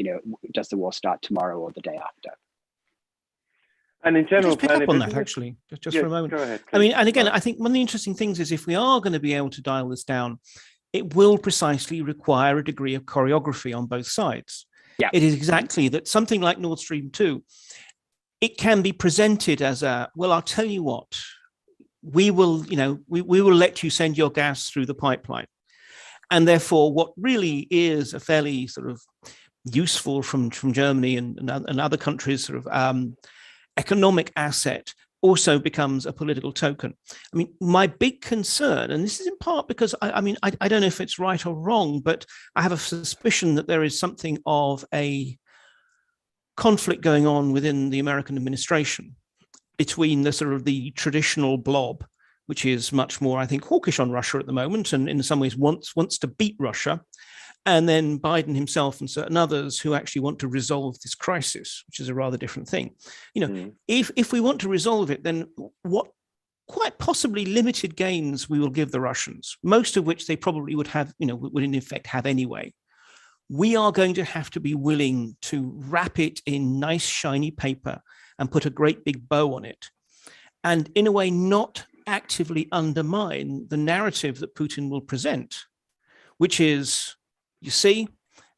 does the war start tomorrow or the day after? And in general, just pick up on that, actually, just for a moment. Go ahead, I mean, and again, I think one of the interesting things is, if we are going to be able to dial this down, it will precisely require a degree of choreography on both sides. Yeah. It is exactly that. Something like Nord Stream 2, it can be presented as well, I'll tell you what, we will let you send your gas through the pipeline. And therefore, what really is a fairly sort of useful from Germany and other countries sort of economic asset also becomes a political token. I mean, my big concern, and this is in part because I don't know if it's right or wrong, but I have a suspicion that there is something of a conflict going on within the American administration between the sort of the traditional blob, which is much more, I think, hawkish on Russia at the moment, and in some ways wants to beat Russia, and then Biden himself and certain others who actually want to resolve this crisis, which is a rather different thing. If we want to resolve it, then what quite possibly limited gains we will give the Russians, most of which they probably would have, would in effect have anyway. We are going to have to be willing to wrap it in nice, shiny paper and put a great big bow on it. And in a way, not actively undermine the narrative that Putin will present, which is, you see,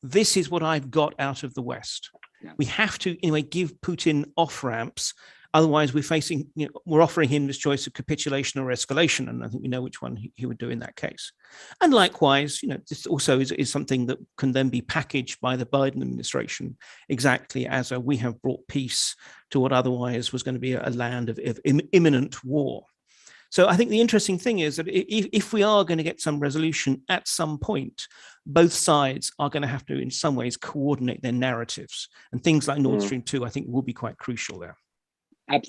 this is what I've got out of the West. Yeah. We have to, in a way, give Putin off-ramps. Otherwise, we're offering him this choice of capitulation or escalation. And I think we know which one he would do in that case. And likewise, this also is something that can then be packaged by the Biden administration exactly as we have brought peace to what otherwise was going to be a land of imminent war. So I think the interesting thing is that if we are going to get some resolution at some point, both sides are going to have to, in some ways, coordinate their narratives. And things like Nord Stream 2, I think, will be quite crucial there.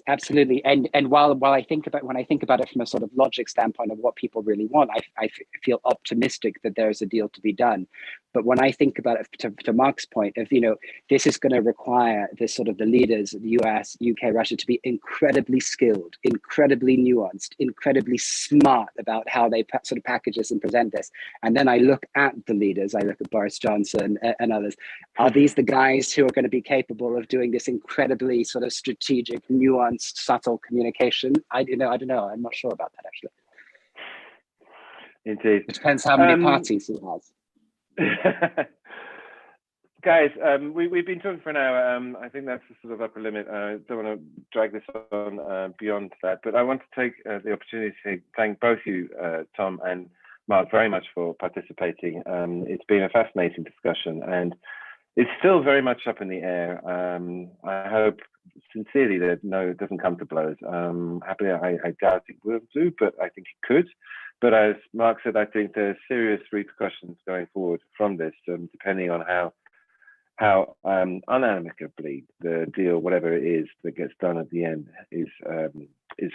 Absolutely. And while when I think about it from a sort of logic standpoint of what people really want, I feel optimistic that there's a deal to be done. But when I think about it to Mark's point of, this is going to require this sort of the leaders, the US, UK, Russia, to be incredibly skilled, incredibly nuanced, incredibly smart about how they sort of package this and present this. And then I look at the leaders, I look at Boris Johnson and others. Are these the guys who are going to be capable of doing this incredibly sort of strategic, nuanced, subtle communication? I don't know. I'm not sure about that, actually. Indeed. It depends how many parties he has. Guys, we've been talking for an hour. I think that's the sort of upper limit. I don't want to drag this on beyond that, but I want to take the opportunity to thank both you, Tom and Mark, very much for participating. It's been a fascinating discussion, and it's still very much up in the air. I hope sincerely that it doesn't come to blows. Happily, I doubt it will do, but I think it could. But as Mark said, I think there's serious repercussions going forward from this, depending on how unamicably the deal, whatever it is that gets done at the end, is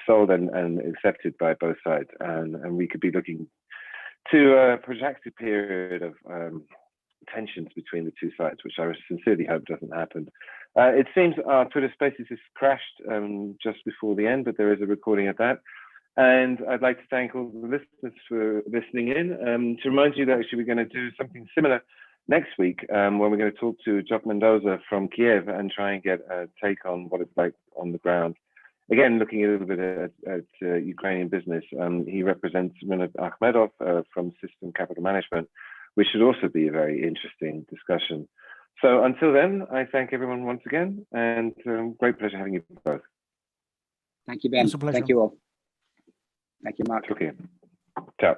sold and accepted by both sides. And we could be looking to a protracted period of tensions between the two sides, which I sincerely hope doesn't happen. It seems our Twitter Spaces has crashed just before the end, but there is a recording of that. And I'd like to thank all the listeners for listening in. To remind you that actually we're going to do something similar next week, when we're going to talk to Jock Mendoza from Kiev and try and get a take on what it's like on the ground. Again, looking a little bit at Ukrainian business. He represents Rinat Akhmedov from System Capital Management, which should also be a very interesting discussion. So until then, I thank everyone once again, and great pleasure having you both. Thank you, Ben. It's a pleasure. Thank you all. Thank you, Mark. Okay. Ciao.